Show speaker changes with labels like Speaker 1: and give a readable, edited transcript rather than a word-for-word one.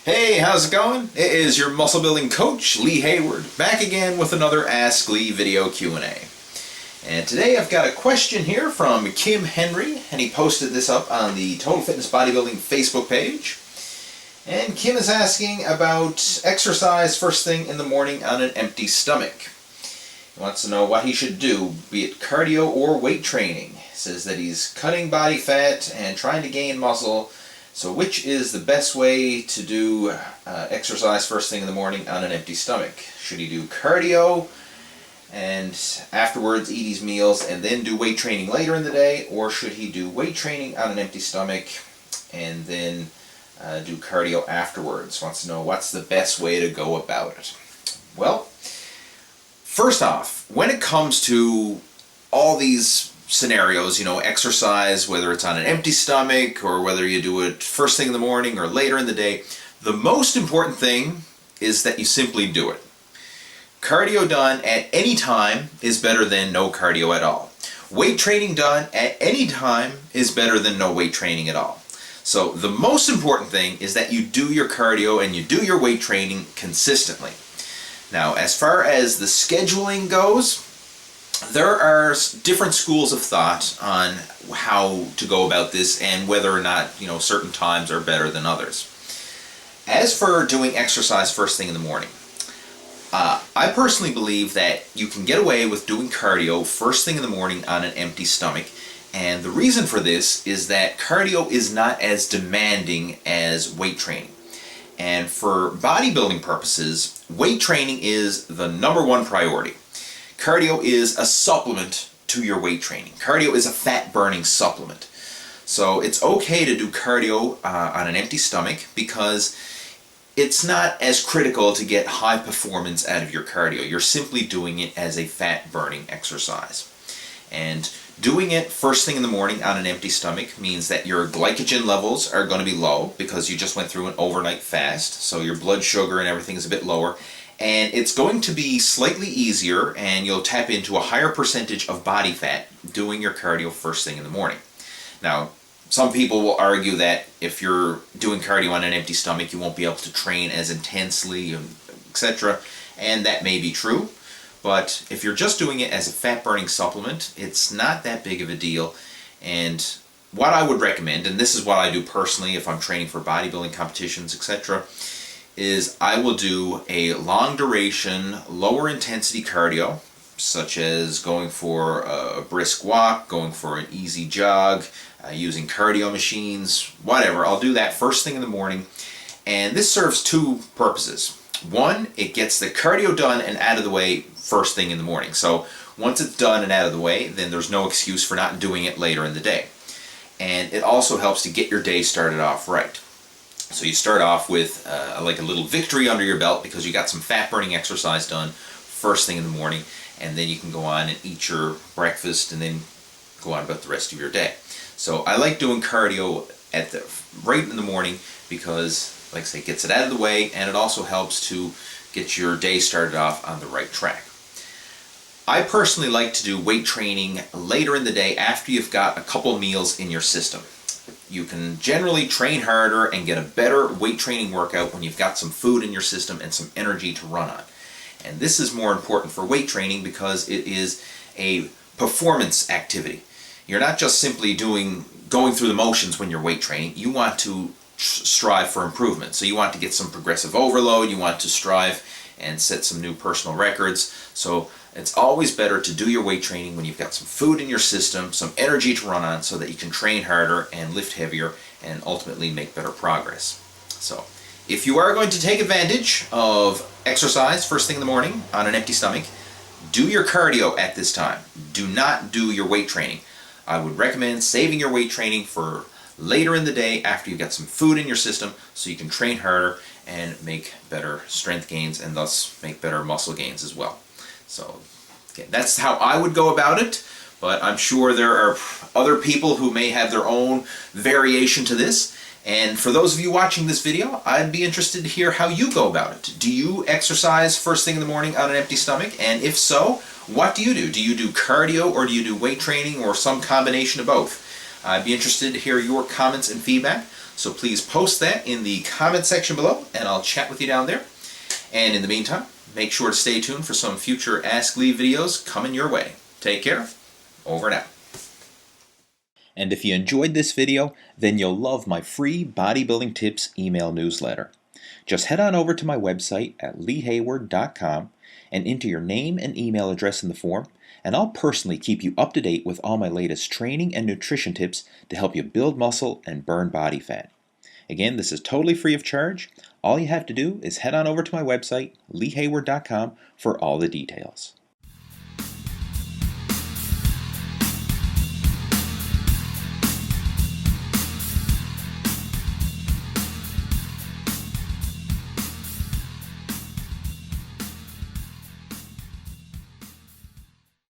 Speaker 1: Hey, how's it going? It is your muscle building coach, Lee Hayward, back again with another Ask Lee video Q&A. And today I've got a question here from Kim Henry, and he posted this up on the Total Fitness Bodybuilding Facebook page. And Kim is asking about exercise first thing in the morning on an empty stomach. He wants to know what he should do, be it cardio or weight training. He says that he's cutting body fat and trying to gain muscle. So which is the best way to do exercise first thing in the morning on an empty stomach? Should he do cardio and afterwards eat his meals and then do weight training later in the day? Or should he do weight training on an empty stomach and then do cardio afterwards? Wants to know what's the best way to go about it. Well, first off, when it comes to all these scenarios, exercise, whether it's on an empty stomach or whether you do it first thing in the morning or later in the day, the most important thing is that you simply do it. Cardio done at any time is better than no cardio at all. Weight training done at any time is better than no weight training at all. So the most important thing is that you do your cardio and you do your weight training consistently. Now, as far as the scheduling goes, there are different schools of thought on how to go about this and whether or not, certain times are better than others. As for doing exercise first thing in the morning, I personally believe that you can get away with doing cardio first thing in the morning on an empty stomach. And the reason for this is that cardio is not as demanding as weight training. And for bodybuilding purposes, weight training is the #1 priority. Cardio is a supplement to your weight training. Cardio is a fat-burning supplement. So it's okay to do cardio on an empty stomach because it's not as critical to get high performance out of your cardio. You're simply doing it as a fat-burning exercise. And doing it first thing in the morning on an empty stomach means that your glycogen levels are going to be low because you just went through an overnight fast, so your blood sugar and everything is a bit lower. And it's going to be slightly easier and you'll tap into a higher percentage of body fat doing your cardio first thing in the morning. Now, some people will argue that if you're doing cardio on an empty stomach, you won't be able to train as intensely, etc. And that may be true. But if you're just doing it as a fat-burning supplement, it's not that big of a deal. And what I would recommend, and this is what I do personally if I'm training for bodybuilding competitions, etc., is I will do a long duration, lower intensity cardio, such as going for a brisk walk, going for an easy jog, using cardio machines, whatever. I'll do that first thing in the morning. And this serves two purposes. One, it gets the cardio done and out of the way first thing in the morning. So once it's done and out of the way, then there's no excuse for not doing it later in the day. And it also helps to get your day started off right. So you start off with like a little victory under your belt because you got some fat-burning exercise done first thing in the morning, and then you can go on and eat your breakfast and then go on about the rest of your day. So I like doing cardio right in the morning because, like I say, it gets it out of the way and it also helps to get your day started off on the right track. I personally like to do weight training later in the day after you've got a couple meals in your system. You can generally train harder and get a better weight training workout when you've got some food in your system and some energy to run on. And this is more important for weight training because it is a performance activity. You're not just simply going through the motions when you're weight training. You want to strive for improvement. So you want to get some progressive overload, you want to strive and set some new personal records. So it's always better to do your weight training when you've got some food in your system, some energy to run on, so that you can train harder and lift heavier and ultimately make better progress. So if you are going to take advantage of exercise first thing in the morning on an empty stomach, do your cardio at this time. Do not do your weight training. I would recommend saving your weight training for later in the day after you've got some food in your system so you can train harder and make better strength gains and thus make better muscle gains as well. So again, that's how I would go about it, but I'm sure there are other people who may have their own variation to this. And for those of you watching this video, I'd be interested to hear how you go about it. Do you exercise first thing in the morning on an empty stomach? And if so, what do you do? Do you do cardio or do you do weight training or some combination of both? I'd be interested to hear your comments and feedback, so please post that in the comment section below, and I'll chat with you down there. And in the meantime, make sure to stay tuned for some future Ask Lee videos coming your way. Take care. Over and out. And if you enjoyed this video, then you'll love my free bodybuilding tips email newsletter. Just head on over to my website at leehayward.com and enter your name and email address in the form, and I'll personally keep you up to date with all my latest training and nutrition tips to help you build muscle and burn body fat. Again, this is totally free of charge. All you have to do is head on over to my website, leehayward.com, for all the details.